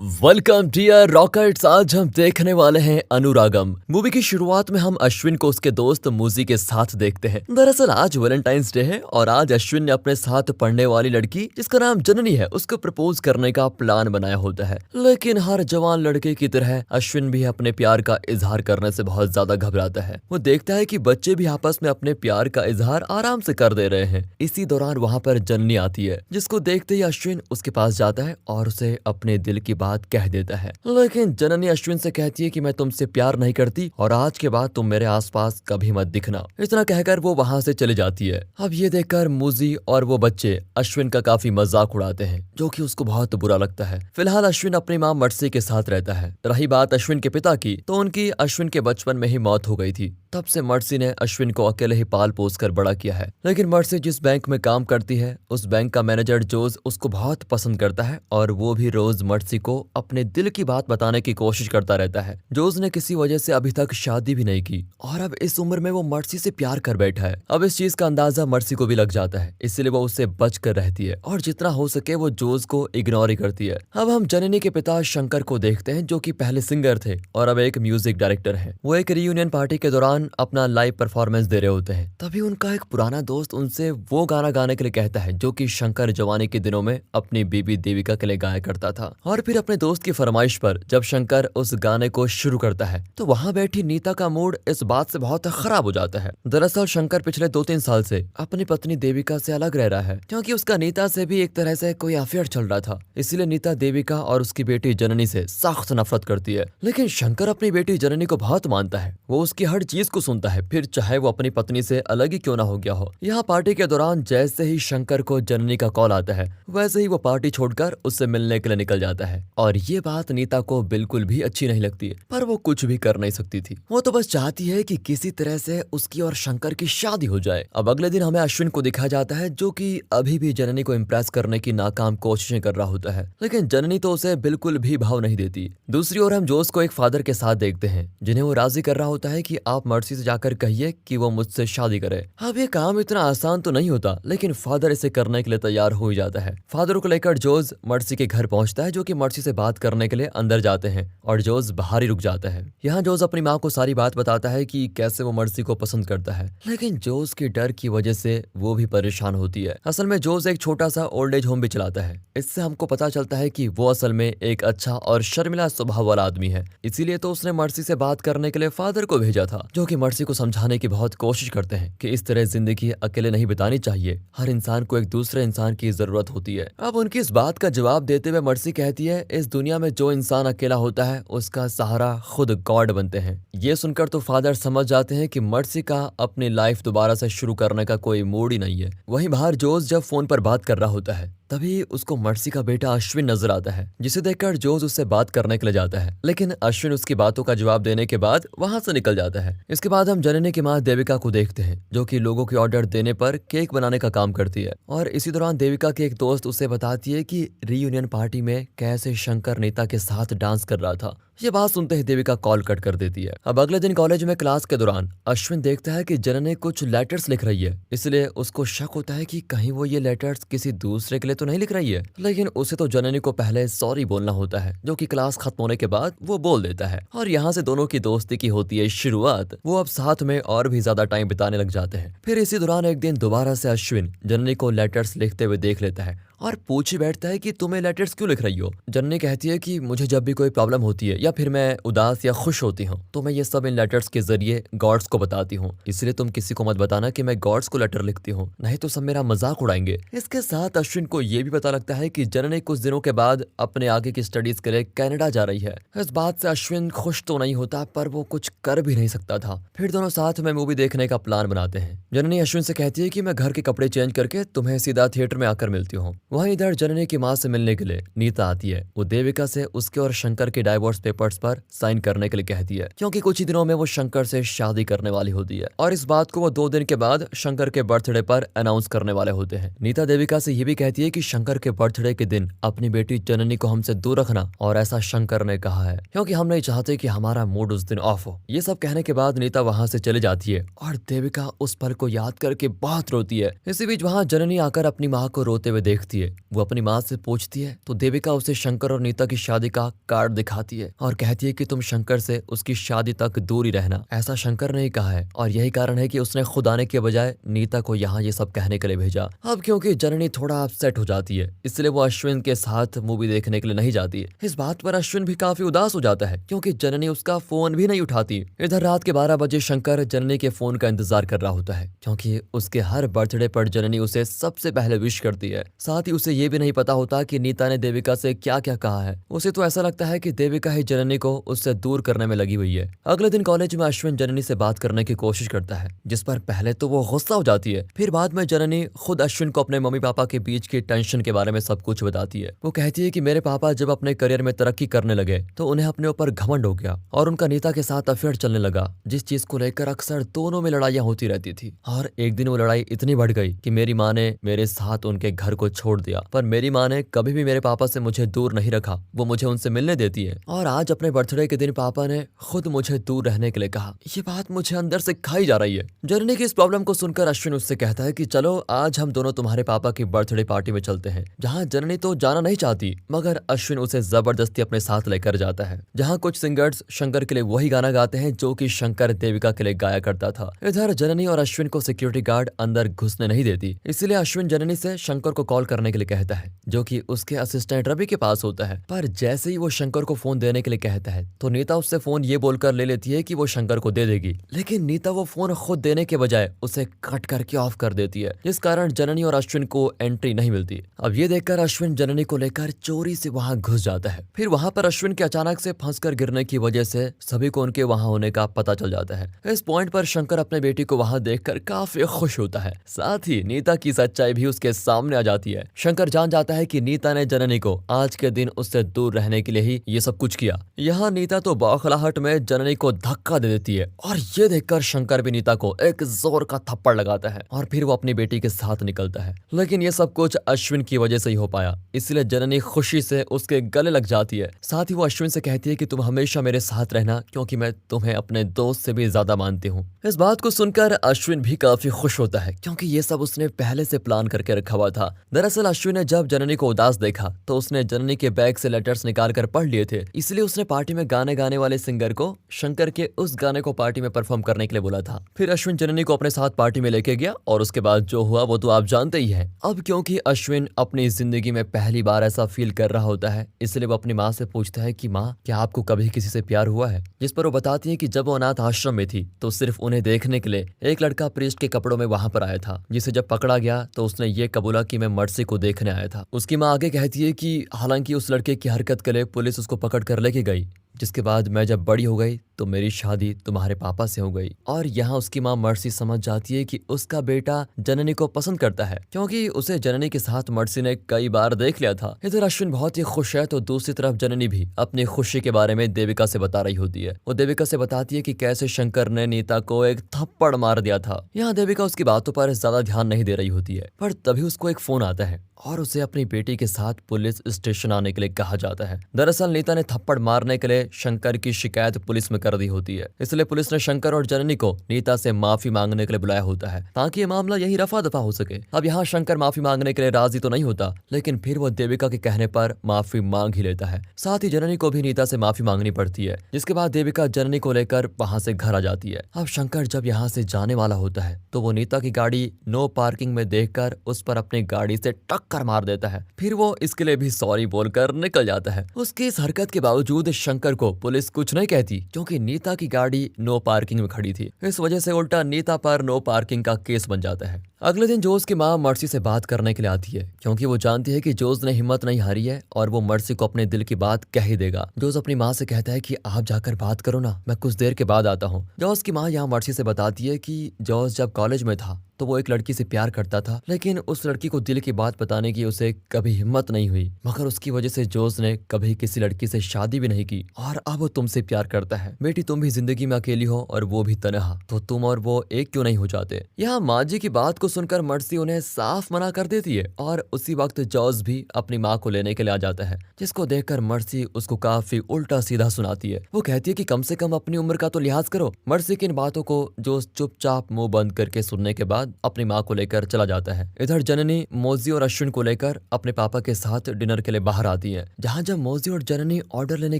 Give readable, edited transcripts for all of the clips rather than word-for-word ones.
Welcome dear rockets. आज हम देखने वाले हैं अनुरागम। मूवी की शुरुआत में हम अश्विन को उसके दोस्त मूजी के साथ देखते हैं। दरअसल आज वैलेंटाइंस डे है और आज अश्विन ने अपने साथ पढ़ने वाली लड़की जिसका नाम जननी है उसको प्रपोज करने का प्लान बनाया होता है। लेकिन हर जवान लड़के की तरह अश्विन भी अपने प्यार का इजहार करने से बहुत ज्यादा घबराता है। वो देखता है कि बच्चे भी आपस में अपने प्यार का इजहार आराम से कर दे रहे हैं। इसी दौरान वहाँ पर जननी आती है जिसको देखते ही अश्विन उसके पास जाता है और उसे अपने दिल की बात कह देता है। लेकिन जननी अश्विन से कहती है कि मैं तुमसे प्यार नहीं करती और आज के बाद तुम मेरे आसपास कभी मत दिखना। इतना कहकर वो वहां से चली जाती है। अब ये देखकर मूजी और वो बच्चे अश्विन का काफी मजाक उड़ाते हैं जो कि उसको बहुत बुरा लगता है। फिलहाल अश्विन अपनी माँ मर्सी के साथ रहता है। रही बात अश्विन के पिता की, तो उनकी अश्विन के बचपन में ही मौत हो गई थी। तब से मर्सी ने अश्विन को अकेले ही पाल पोस कर बड़ा किया है। लेकिन मर्सी जिस बैंक में काम करती है उस बैंक का मैनेजर जोज उसको बहुत पसंद करता है और वो भी रोज मर्सी को अपने दिल की बात बताने की कोशिश करता रहता है। जोज ने किसी वजह से अभी तक शादी भी नहीं की और अब इस उम्र में वो मर्सी से प्यार कर बैठा है। अब इस चीज का अंदाजा मर्सी को भी लग जाता है, इसलिए वो उससे बच कर रहती है और जितना हो सके वो जोज को इग्नोर ही करती है। अब हम जननी के पिता शंकर को देखते हैं जो कि पहले सिंगर थे और अब एक म्यूजिक डायरेक्टर है। वो एक रियूनियन पार्टी के दौरान अपना लाइव परफॉर्मेंस दे रहे होते हैं। तभी उनका एक पुराना दोस्त उनसे वो गाना गाने के लिए कहता है जो कि शंकर जवानी के दिनों में अपनी बीबी देविका के लिए गाया करता था। और फिर अपने दोस्त की फरमाइश पर जब शंकर उस गाने को शुरू करता है तो वहां बैठी नीता का मूड इस बात से बहुत खराब हो जाता है। दरअसल शंकर पिछले 2-3 साल से अपनी पत्नी देविका से अलग रह रहा है क्योंकि उसका नीता से भी एक तरह से कोई अफेयर चल रहा था। इसीलिए नीता देविका और उसकी बेटी जननी से सख्त नफरत करती है। लेकिन शंकर अपनी बेटी जननी को बहुत मानता है, वो उसकी हर चीज को सुनता है, फिर चाहे वो अपनी पत्नी से अलग ही क्यों ना हो गया हो। यहाँ पार्टी के दौरान जैसे ही शंकर को जननी का कॉल आता है वैसे ही वो पार्टी छोड़कर उससे मिलने के लिए निकल जाता है। और ये बात नीता को बिल्कुल भी अच्छी नहीं लगती है, पर वो कुछ भी कर नहीं सकती थी। वो तो बस चाहती है कि किसी तरह से उसकी और शंकर की शादी हो जाए। अब अगले दिन हमें अश्विन को दिखाया जाता है जो कि अभी भी जननी को इम्प्रेस करने की नाकाम कोशिशें कर रहा होता है, लेकिन जननी तो उसे बिल्कुल भी भाव नहीं देती। दूसरी ओर हम जोस को एक फादर के साथ देखते हैं जिन्हें वो राजी कर रहा होता है कि आप मर्सी से जाकर कहिए कि वो मुझसे शादी करे। अब ये काम इतना आसान तो नहीं होता, लेकिन फादर इसे करने के लिए तैयार हो ही जाता है। फादर को लेकर जोस मर्सी के घर पहुंचता है जो कि मर्सी से बात करने के लिए अंदर जाते हैं और जोस बाहर ही रुक जाता है। यहाँ जोस अपनी माँ को सारी बात बताता है कि कैसे वो मर्सी को पसंद करता है, लेकिन जोस के डर की वजह से वो भी परेशान होती है। असल में जोस एक छोटा सा ओल्ड एज होम भी चलाता है। इससे हमको पता चलता है कि वो असल में एक अच्छा और शर्मिला स्वभाव वाला आदमी है। इसीलिए तो उसने मर्सी से बात करने के लिए फादर को भेजा था, जो कि मर्सी को समझाने की बहुत कोशिश करते हैं कि इस तरह जिंदगी अकेले नहीं बितानी चाहिए, हर इंसान को एक दूसरे इंसान की जरूरत होती है। अब उनकी इस बात का जवाब देते हुए मर्सी कहती है इस दुनिया में जो इंसान अकेला होता है उसका सहारा खुद गॉड बनते हैं। ये सुनकर तो फादर समझ जाते हैं कि मर्सी का अपनी लाइफ दोबारा से शुरू करने का कोई मूड ही नहीं है। वहीं बाहर जोस जब फोन पर बात कर रहा होता है तभी उसको मर्सी का बेटा अश्विन नजर आता है, जिसे देखकर जोस उससे बात करने के लिए जाता है, लेकिन अश्विन उसकी बातों का जवाब देने के बाद वहां से निकल जाता है। इसके बाद हम जननी की माँ देविका को देखते हैं जो कि लोगों के ऑर्डर देने पर केक बनाने का काम करती है। और इसी दौरान देविका की एक दोस्त उसे बताती है कि रीयूनियन पार्टी में कैसे शंकर नीता के साथ डांस कर रहा था। ये बात सुनते ही देविका कॉल कट कर देती है। अब अगले दिन कॉलेज में क्लास के दौरान अश्विन देखता है कि जननी कुछ लेटर्स लिख रही है, इसलिए उसको शक होता है कि कहीं वो ये लेटर्स किसी दूसरे के लिए तो नहीं लिख रही है। लेकिन उसे तो जननी को पहले सॉरी बोलना होता है, जो कि क्लास खत्म होने के बाद वो बोल देता है और यहाँ से दोनों की दोस्ती की होती है शुरुआत। वो अब साथ में और भी ज्यादा टाइम बिताने लग जाते हैं। फिर इसी दौरान एक दिन दोबारा से अश्विन जननी को लेटर्स लिखते हुए देख लेता है और पूछ ही बैठता है कि तुम ये लेटर्स क्यों लिख रही हो। जननी कहती है कि मुझे जब भी कोई प्रॉब्लम होती है या फिर मैं उदास या खुश होती हूँ तो मैं ये सब इन लेटर्स के जरिए गॉड्स को बताती हूँ, इसलिए तुम किसी को मत बताना कि मैं गॉड्स को लेटर लिखती हूँ, नहीं तो सब मेरा मजाक उड़ाएंगे। इसके साथ अश्विन को ये भी पता लगता है कि जननी कुछ दिनों के बाद अपने आगे की स्टडीज के लिए कनाडा जा रही है। इस बात से अश्विन खुश तो नहीं होता, पर वो कुछ कर भी नहीं सकता था। फिर दोनों साथ में मूवी देखने का प्लान बनाते हैं। जननी अश्विन से कहती है कि मैं घर के कपड़े चेंज करके तुम्हें सीधा थिएटर में आकर मिलती हूँ। वहीं इधर जननी की माँ से मिलने के लिए नीता आती है। वो देविका से उसके और शंकर के डाइवोर्स पेपर्स पर साइन करने के लिए कहती है क्योंकि कुछ ही दिनों में वो शंकर से शादी करने वाली होती है और इस बात को वो 2 दिन के बाद शंकर के बर्थडे पर अनाउंस करने वाले होते हैं। नीता देविका से ये भी कहती है कि शंकर के बर्थडे के दिन अपनी बेटी जननी को हमसे दूर रखना, और ऐसा शंकर ने कहा है क्योंकि हम नहीं चाहते कि हमारा मूड उस दिन ऑफ हो। ये सब कहने के बाद नीता वहां से चली जाती है और देविका उस पल को याद करके बहुत रोती है। इसी बीच वहां जननी आकर अपनी माँ को रोते हुए देखती है है। वो अपनी माँ से पूछती है तो देविका उसे शंकर और नीता की शादी का कार्ड दिखाती है और कहती है कि तुम शंकर से उसकी शादी तक दूर ही रहना। ऐसा शंकर ने ही कहा है और यही कारण है कि उसने खुद आने के बजाय नीता को यहाँ ये सब कहने के लिए भेजा। अब क्योंकि जननी थोड़ा अपसेट हो जाती है इसलिए वो अश्विन के साथ मूवी देखने के लिए नहीं जाती है। इस बात पर अश्विन भी काफी उदास हो जाता है क्योंकि जननी उसका फोन भी नहीं उठाती। इधर रात के 12 बजे शंकर जननी के फोन का इंतजार कर रहा होता है क्योंकि उसके हर बर्थडे पर जननी उसे सबसे पहले विश करती है। साथ ही उसे ये भी नहीं पता होता कि नीता ने देविका से क्या क्या कहा है। उसे तो ऐसा लगता है कि देविका ही जननी को उससे दूर करने में लगी हुई है। अगले दिन कॉलेज में अश्विन जननी से बात करने की कोशिश करता है जिस पर पहले तो वो गुस्सा हो जाती है, फिर बाद में जननी खुद अश्विन को अपने मम्मी पापा के बीच की टेंशन के बारे में सब कुछ बताती है। वो कहती है कि मेरे पापा जब अपने करियर में तरक्की करने लगे तो उन्हें अपने ऊपर घमंड हो गया और उनका नीता के साथ अफेयर चलने लगा, जिस चीज को लेकर अक्सर दोनों में लड़ाइयाँ होती रहती थी। और एक दिन वो लड़ाई इतनी बढ़ गई कि मेरी माँ ने मेरे साथ उनके घर को छोड़ दिया, पर मेरी माँ ने कभी भी मेरे पापा से मुझे दूर नहीं रखा, वो मुझे उनसे मिलने देती है। और आज अपने बर्थडे के दिन पापा ने खुद मुझे दूर रहने के लिए कहा। ये बात मुझे अंदर से खाई जा रही है। जननी की इस प्रॉब्लम को सुनकर अश्विन उससे कहता है कि चलो आज हम दोनों तुम्हारे पापा की बर्थडे पार्टी में चलते हैं, जहाँ जननी तो जाना नहीं चाहती मगर अश्विन उसे जबरदस्ती अपने साथ लेकर जाता है, जहाँ कुछ सिंगर्स शंकर के लिए वही गाना गाते हैं जो कि शंकर देविका के लिए गाया करता था। इधर जननी और अश्विन को सिक्योरिटी गार्ड अंदर घुसने नहीं देती, इसलिए अश्विन जननी से शंकर को कॉल करने के लिए कहता है जो कि उसके असिस्टेंट रवि के पास होता है। पर जैसे ही वो शंकर को फोन देने के लिए कहता है तो नीता उससे फोन ये बोलकर ले लेती है कि वो शंकर को दे देगी, लेकिन नीता वो फोन खुद देने के बजाय उसे कट करके ऑफ कर देती है, जिस कारण जननी और अश्विन को एंट्री नहीं मिलती। अब ये देखकर अश्विन जननी को लेकर चोरी से वहां घुस जाता है। फिर वहां पर अश्विन के अचानक से फंसकर गिरने की वजह से सभी को उनके वहां होने का पता चल जाता है। इस पॉइंट पर शंकर अपने बेटी को वहां देखकर काफी खुश होता है, साथ ही नीता की सच्चाई भी उसके सामने आ जाती है। शंकर जान जाता है कि नीता ने जननी को आज के दिन उससे दूर रहने के लिए ही ये सब कुछ किया। यहाँ नीता तो बौखलाहट में जननी को धक्का दे देती है और ये देखकर शंकर भी नीता को एक जोर का थप्पड़ लगाता है और फिर वो अपनी बेटी के साथ निकलता है। लेकिन ये सब कुछ अश्विन की वजह से ही हो पाया, इसलिए जननी खुशी से उसके गले लग जाती है। साथ ही वो अश्विन से कहती है कि तुम हमेशा मेरे साथ रहना क्योंकि मैं तुम्हें अपने दोस्त से भी ज्यादा मानती हूँ। इस बात को सुनकर अश्विन भी काफी खुश होता है क्योंकि ये सब उसने पहले से प्लान करके रखा हुआ था। दरअसल अश्विन ने जब जननी को उदास देखा तो उसने जननी के बैग से लेटर्स निकाल कर पढ़ लिए थे, इसलिए उसने पार्टी में गाने गाने वाले सिंगर को शंकर के उस गाने को पार्टी में परफॉर्म करने के लिए बोला था। फिर अश्विन जननी को अपने साथ पार्टी में लेके गया और उसके बाद जो हुआ वो तो आप जानते ही हैं। अब क्योंकि अश्विन अपनी जिंदगी में पहली बार ऐसा फील कर रहा होता है इसलिए वो अपनी माँ से पूछता है कि माँ क्या आपको कभी किसी से प्यार हुआ है, जिस पर वो बताती है कि जब वो अनाथ आश्रम में थी तो सिर्फ उन्हें देखने के लिए एक लड़का प्रीस्ट के कपड़ों में वहां पर आया था, जिसे जब पकड़ा गया तो उसने ये कबूला कि मैं मर्सी को देखने आया था। उसकी माँ आगे कहती है कि हालांकि उस लड़के की हरकत के लिए पुलिस उसको पकड़ कर लेके गई, जिसके बाद मैं जब बड़ी हो गई तो मेरी शादी तुम्हारे पापा से हो गई। और यहाँ उसकी माँ मर्सी समझ जाती है कि उसका बेटा जननी को पसंद करता है क्योंकि उसे जननी के साथ मर्सी ने कई बार देख लिया था। इधर अश्विन बहुत ही खुश है तो दूसरी तरफ जननी भी अपनी खुशी के बारे में देविका से बता रही होती है। वो देविका से बताती है कि कैसे शंकर ने नीता को एक थप्पड़ मार दिया था। यहाँ देविका उसकी बातों पर ज्यादा ध्यान नहीं दे रही होती है, पर तभी उसको एक फोन आता है और उसे अपनी बेटी के साथ पुलिस स्टेशन आने के लिए कहा जाता है। दरअसल नीता ने थप्पड़ मारने के लिए शंकर की शिकायत पुलिस में कर दी होती है, इसलिए पुलिस ने शंकर और जननी को नीता से माफी मांगने के लिए बुलाया होता है ताकि ये मामला यही रफा दफा हो सके। अब यहाँ शंकर माफी मांगने के लिए राजी तो नहीं होता, लेकिन फिर वो देविका के कहने पर माफी मांग ही लेता है। साथ ही जननी को भी नीता से माफी मांगनी पड़ती है, जिसके बाद देविका जननी को लेकर वहां से घर आ जाती है। अब शंकर जब यहाँ से जाने वाला होता है तो वो नीता की गाड़ी नो पार्किंग में देखकर उस पर अपनी गाड़ी से टक्कर मार देता है। फिर वो इसके लिए भी सॉरी बोलकर निकल जाता है। उसकी इस हरकत के बावजूद शंकर को पुलिस कुछ नहीं कहती क्योंकि नीता की गाड़ी नो पार्किंग में खड़ी थी। इस वजह से उल्टा नीता पर नो पार्किंग का केस बन जाता है। अगले दिन जोस की माँ मर्सी से बात करने के लिए आती है क्योंकि वो जानती है कि जोस ने हिम्मत नहीं हारी है और वो मर्सी को अपने दिल की बात कह ही देगा। जोस अपनी माँ से कहता है कि आप जाकर बात करो ना, मैं कुछ देर के बाद आता हूँ। जोस की माँ यहाँ मर्सी से बताती है कि जोस जब कॉलेज में था तो वो एक लड़की से प्यार करता था, लेकिन उस लड़की को दिल की बात बताने की उसे कभी हिम्मत नहीं हुई, मगर उसकी वजह से जोस ने कभी किसी लड़की से शादी भी नहीं की और अब वो तुमसे प्यार करता है। बेटी तुम भी जिंदगी में अकेली हो और वो भी तन्हा, तो तुम और वो एक क्यों नहीं हो जाते। यहाँ माँ जी की बात को सुनकर मर्सी उन्हें साफ मना कर देती है और उसी वक्त जॉर्ज भी अपनी माँ को लेने के लिए आ जाता है, जिसको देखकर मर्सी उसको काफी उल्टा सीधा सुनाती है। वो कहती है कि कम से कम अपनी उम्र का तो लिहाज करो। मर्सी की इन बातों को जो चुपचाप मुंह बंद करके सुनने के बाद अपनी माँ को लेकर चला जाता है। इधर जननी मोजी और अश्विन को लेकर अपने पापा के साथ डिनर के लिए बाहर आती है। जहाँ जब मोजी और जननी ऑर्डर लेने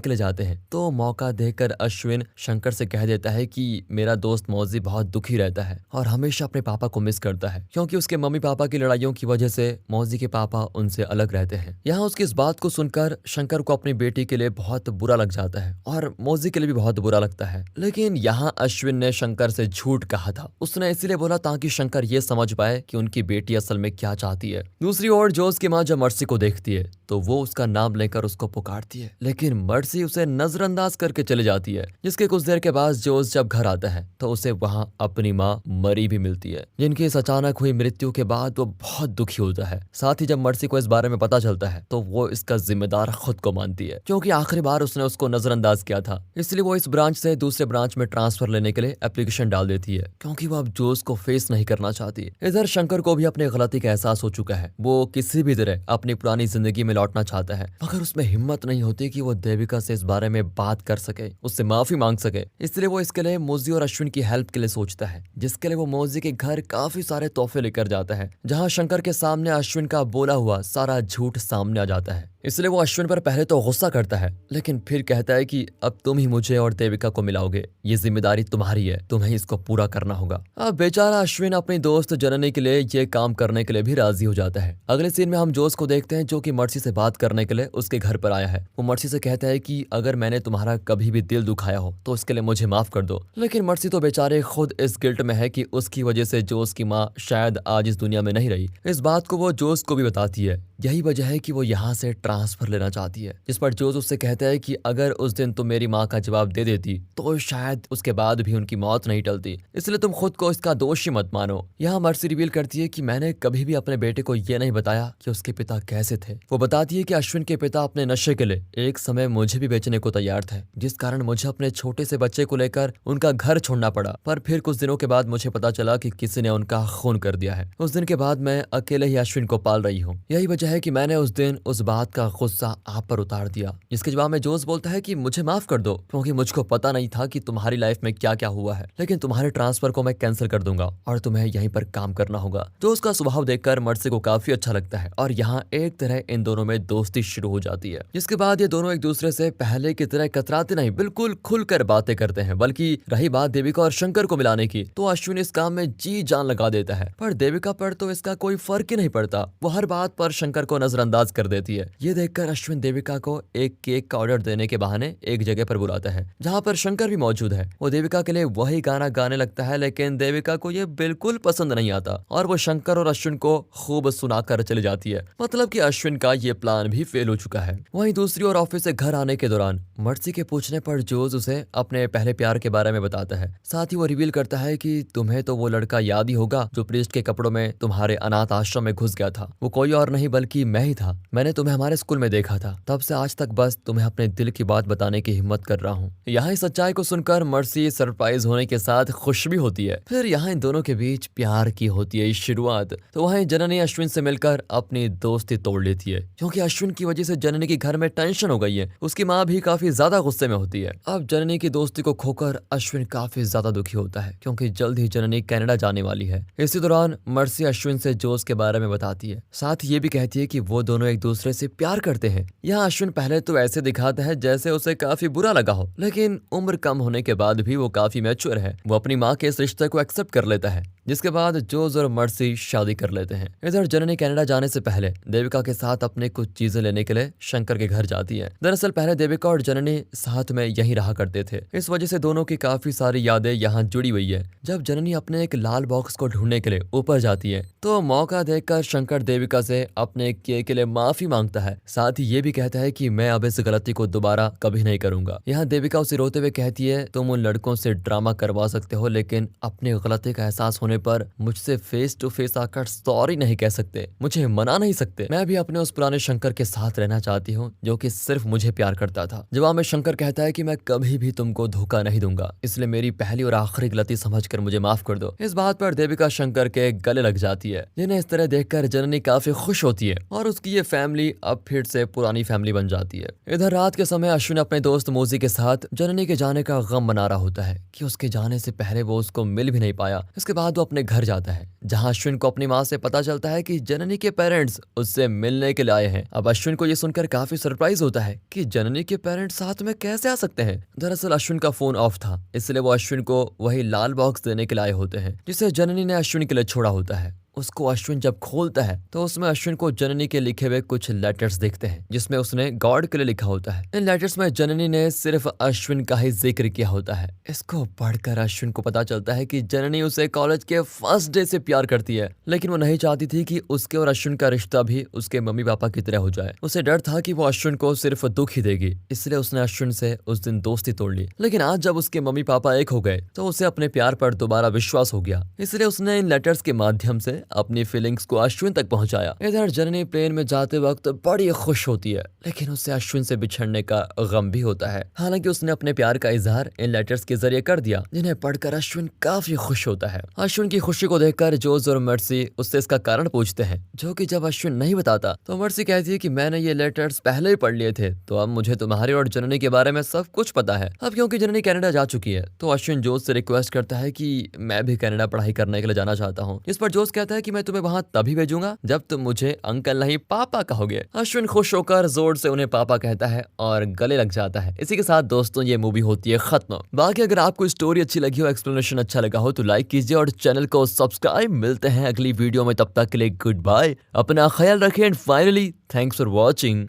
के लिए जाते हैं तो मौका देखकर अश्विन शंकर से कह देता है कि मेरा दोस्त मोजी बहुत दुखी रहता है और हमेशा अपने पापा को मिस करता है, क्योंकि उसके मम्मी पापा की लड़ाइयों की वजह से मोजी के पापा उनसे अलग रहते हैं। यहाँ उसकी इस बात को सुनकर शंकर को अपनी बेटी के लिए बहुत बुरा लग जाता है और मोजी के लिए भी बहुत बुरा लगता है। लेकिन यहाँ अश्विन ने शंकर से झूठ कहा था। उसने इसीलिए बोला ताकि शंकर ये समझ पाए कि उनकी बेटी असल में क्या चाहती है। दूसरी ओर जोस की माँ जब मर्सी को देखती है तो वो उसका नाम लेकर उसको पुकारती है, लेकिन मर्सी उसे नजरअंदाज करके चली जाती है। जिसके कुछ देर के बाद जोस जब घर आता है तो उसे वहाँ अपनी माँ मरी भी मिलती है, जिनकी इस अचानक हुई मृत्यु के बाद वो बहुत दुखी होता है। साथ ही जब मर्सी को इस बारे में पता चलता है तो वो इसका जिम्मेदार खुद को मानती है, क्योंकि आखिरी बार उसने उसको नजरअंदाज किया था। इसलिए वो इस ब्रांच से दूसरे ब्रांच में ट्रांसफर लेने के लिए एप्लीकेशन डाल देती है, क्योंकि वो अब जोस को फेस नहीं करना चाहती। इधर शंकर को भी अपनी गलती का एहसास हो चुका है। वो किसी भी तरह अपनी पुरानी जिंदगी में लौटना चाहता है, मगर उसमें हिम्मत नहीं होती कि वो देविका से इस बारे में बात कर सके, उससे माफी मांग सके। इसलिए वो इसके लिए मोजी और अश्विन की हेल्प के लिए सोचता है, जिसके लिए वो मोजी के घर काफी सारे तोहफे लेकर जाता है, जहाँ शंकर के सामने अश्विन का बोला हुआ सारा झूठ सामने आ जाता है। इसलिए वो अश्विन पर पहले तो गुस्सा करता है, लेकिन फिर कहता है कि अब तुम ही मुझे और देविका को मिलाओगे, ये जिम्मेदारी तुम्हारी है, तुम्हें इसको पूरा करना होगा। अब बेचारा अश्विन अपनी दोस्त जननी के लिए ये काम करने के लिए भी राजी हो जाता है। अगले सीन में हम जोस को देखते हैं जो कि मर्सी से बात करने के लिए उसके घर पर आया है। वो मर्सी से कहता है कि अगर मैंने तुम्हारा कभी भी दिल दुखाया हो तो इसके लिए मुझे माफ कर दो। लेकिन मर्सी तो बेचारे खुद इस गिल्ट में है कि उसकी वजह से जोस की माँ शायद आज इस दुनिया में नहीं रही। इस बात को वो जोस को भी बताती है। यही वजह है कि वो यहाँ से ट्रांसफर लेना चाहती है, जिस पर जोस उससे कहता है कि अगर उस दिन तुम मेरी माँ का जवाब दे देती तो शायद उसके बाद भी उनकी मौत नहीं टलती, इसलिए तुम खुद को इसका दोषी मत मानो। यहाँ मर्सी रिवील करती है कि मैंने कभी भी अपने बेटे को ये नहीं बताया कि उसके पिता कैसे थे। वो बताती है कि अश्विन के पिता अपने नशे के लिए एक समय मुझे भी बेचने को तैयार थे, जिस कारण मुझे अपने छोटे से बच्चे को लेकर उनका घर छोड़ना पड़ा। पर फिर कुछ दिनों के बाद मुझे पता चला कि किसी ने उनका खून कर दिया है। उस दिन के बाद मैं अकेले ही अश्विन को पाल रही हूँ। यही वजह है कि मैंने उस दिन उस बात का गुस्सा आप पर उतार दिया। जिसके जवाब में जोस बोलता है कि मुझे माफ कर दो, क्योंकि मुझको पता नहीं था कि तुम्हारी लाइफ में क्या क्या हुआ है, लेकिन तुम्हारे ट्रांसफर को मैं कैंसिल कर दूंगा और तुम्हें यहीं पर काम करना होगा। जोस का स्वभाव देखकर मर्सी को काफी अच्छा लगता है और यहाँ एक तरह इन दोनों में दोस्ती शुरू हो जाती है। जिसके बाद ये दोनों एक दूसरे से पहले की तरह कतराते नहीं, बिल्कुल खुलकर बातें करते हैं। बल्कि रही बात देविका और शंकर को मिलाने की, तो अश्विन इस काम में जी जान लगा देता है, पर देविका पर तो इसका कोई फर्क ही नहीं पड़ता। वो हर बात पर शंकर को नजरअंदाज कर देती है। ये देखकर अश्विन देविका को एक केक का ऑर्डर देने के बहाने एक जगह पर बुलाता है, जहाँ पर शंकर भी मौजूद है। वो देविका के लिए वही गाना गाने लगता है, लेकिन देविका को ये बिल्कुल पसंद नहीं आता और वो शंकर और अश्विन को खूब सुनाकर चली जाती है। मतलब कि अश्विन का ये प्लान भी फेल हो चुका है। वहीं दूसरी ओर ऑफिस से घर आने के दौरान मर्सी के पूछने पर जोस उसे अपने पहले प्यार के बारे में बताता है। साथ ही वो रिवील करता है कि तुम्हें तो वो लड़का याद ही होगा जो प्रीस्ट के कपड़ों में तुम्हारे अनाथ आश्रम में घुस गया था। वो कोई और नहीं बल्कि मैं ही था। मैंने तुम्हें हमारे स्कूल में देखा था, तब से आज तक बस तुम्हें अपने दिल की बात बताने की हिम्मत कर रहा हूँ। यहाँ इस सच्चाई को सुनकर मर्सी सरप्राइज होने के साथ खुश भी होती है। फिर यहाँ इन दोनों के बीच प्यार की होती है शुरुआत। तो वहीं जननी अश्विन से मिलकर अपनी दोस्ती तोड़ लेती है, क्योंकि अश्विन की वजह से जननी के घर में टेंशन हो गई है। उसकी माँ भी काफी ज्यादा गुस्से में होती है। अब जननी की दोस्ती को खोकर अश्विन काफी ज्यादा दुखी होता है, क्योंकि जल्द ही जननी कनाडा जाने वाली है। इसी दौरान मर्सी अश्विन से जोस के बारे में बताती है। साथ ही ये भी कहती है कि वो दोनों एक दूसरे से प्यार करते हैं। यहाँ अश्विन पहले तो ऐसे दिखाता है जैसे उसे काफी बुरा लगा हो, लेकिन उम्र कम होने के बाद भी वो काफी मैच्योर है। वो अपनी माँ के इस रिश्ते को एक्सेप्ट कर लेता है, जिसके बाद जोस और मर्सी शादी कर लेते हैं। इधर जननी कनाडा जाने से पहले देविका के साथ अपने कुछ चीजें लेने के लिए शंकर के घर जाती है। दरअसल पहले देविका और जननी साथ में यहीं रहा करते थे, इस वजह से दोनों की काफी सारी यादें यहाँ जुड़ी हुई है। जब जननी अपने एक लाल बॉक्स को ढूंढने के लिए ऊपर जाती है तो मौका देखकर शंकर देविका से अपने किए के लिए माफी मांगता है। है, साथ ही ये भी कहता है कि मैं अब इस गलती को दोबारा कभी नहीं करूंगा। यहाँ देविका उसे रोते हुए कहती है, तुम उन लड़कों से ड्रामा करवा सकते हो लेकिन अपनी गलती का एहसास होने पर मुझसे फेस टू फेस आकर सॉरी नहीं कह सकते, मुझे मना नहीं सकते। मैं भी अपने उस पुराने शंकर के साथ रहना चाहती हूँ जो कि सिर्फ मुझे प्यार करता था। जवाब में शंकर कहता है कि मैं कभी भी तुमको धोखा नहीं दूंगा, इसलिए मेरी पहली और आखिरी गलती समझकर मुझे माफ कर दो। इस बात पर देविका शंकर के गले लग जाती है, जिन्हें इस तरह देखकर जननी काफी खुश होती है और उसकी ये फैमिली अब फिर से पुरानी फैमिली बन जाती है। इधर रात के समय अश्विन अपने दोस्त मोजी के साथ जननी के जाने का गम मना रहा होता है कि उसके जाने से पहले वो उसको मिल भी नहीं पाया। इसके बाद वो अपने घर जाता है जहाँ अश्विन को अपनी माँ से पता चलता है कि जननी के पेरेंट्स उससे मिलने के लिए आए हैं। अब अश्विन को ये सुनकर काफी सरप्राइज होता है कि जननी के पेरेंट्स साथ में कैसे आ सकते हैं। दरअसल अश्विन का फोन ऑफ था, इसलिए वो अश्विन को वही लाल बॉक्स देने के लिए आए होते हैं जिसे जननी ने अश्विन के लिए छोड़ा होता है। उसको अश्विन जब खोलता है तो उसमें अश्विन को जननी के लिखे हुए कुछ लेटर्स दिखते हैं जिसमें उसने गॉड के लिए लिखा होता है। इन लेटर्स में जननी ने सिर्फ अश्विन का ही जिक्र किया होता है। इसको पढ़कर अश्विन को पता चलता है कि जननी उसे कॉलेज के फर्स्ट डे से प्यार करती है, लेकिन वो नहीं चाहती थी कि उसके और अश्विन का रिश्ता भी उसके मम्मी पापा की तरह हो जाए। उसे डर था कि वो अश्विन को सिर्फ दुख ही देगी, इसलिए उसने अश्विन से उस दिन दोस्ती तोड़ ली। लेकिन आज जब उसके मम्मी पापा एक हो गए तो उसे अपने प्यार पर दोबारा विश्वास हो गया, इसलिए उसने इन लेटर्स के माध्यम से अपनी फीलिंग्स को अश्विन तक पहुंचाया। इधर जननी प्लेन में जाते वक्त बड़ी खुश होती है, लेकिन उसे अश्विन से बिछड़ने का गम भी होता है। हालांकि उसने अपने प्यार का इजहार इन लेटर्स के जरिए कर दिया, जिन्हें पढ़कर अश्विन काफी खुश होता है। अश्विन की खुशी को देखकर जोज और मर्सी उससे इसका कारण पूछते हैं, जो कि जब अश्विन नहीं बताता तो मर्सी कहती है कि मैंने ये लेटर्स पहले ही पढ़ लिए थे, तो अब मुझे तुम्हारे और जननी के बारे में सब कुछ पता है। अब क्योंकि जननी कनाडा जा चुकी है तो अश्विन जोज से रिक्वेस्ट करता है कि मैं भी कनाडा पढ़ाई करने के लिए जाना चाहता हूँ। इस पर जोज कहता है कि मैं तुम्हें वहां तभी भेजूंगा जब तुम मुझे अंकल नहीं पापा कहोगे। अश्विन खुश होकर जोर से उन्हें पापा कहता है और गले लग जाता है। इसी के साथ दोस्तों ये मूवी होती है खत्म। बाकी अगर आपको स्टोरी अच्छी लगी हो, एक्सप्लेनेशन अच्छा लगा हो तो लाइक कीजिए और चैनल को सब्सक्राइब। मिलते हैं अगली वीडियो में, तब तक के लिए गुड बाय, अपना ख्याल रखें and finally thanks for watching.